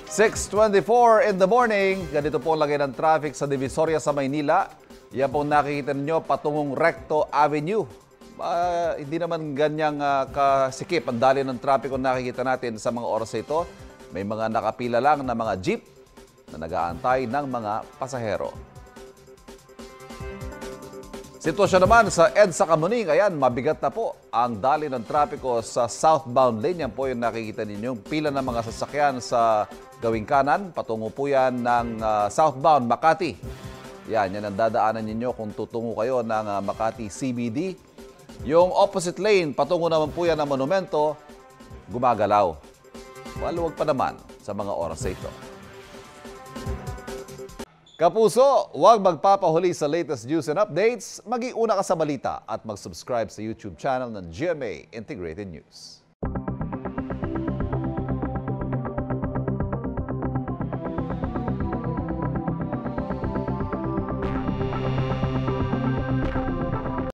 6:24 in the morning, ganito po ang lagay ng traffic sa Divisoria sa Maynila. Yan pong nakikita ninyo patungong Recto Avenue. Hindi naman ganyang kasikip ang dali ng traffic kung nakikita natin sa mga oras ito. May mga nakapila lang na mga jeep na nag-aantay ng mga pasahero. Sitwasyon naman sa EDSA Kamuning, ayan, mabigat na po ang dali ng trapiko sa southbound lane. Yan po yung nakikita ninyo, pila ng mga sasakyan sa gawing kanan. Patungo po yan ng southbound Makati. Yan ang dadaanan ninyo kung tutungo kayo ng Makati CBD. Yung opposite lane, patungo naman po yan ng Monumento, gumagalaw. Maluwag pa naman sa mga oras ito. Kapuso, huwag magpapahuli sa latest news and updates. Mag-iuna ka sa balita at mag-subscribe sa YouTube channel ng GMA Integrated News.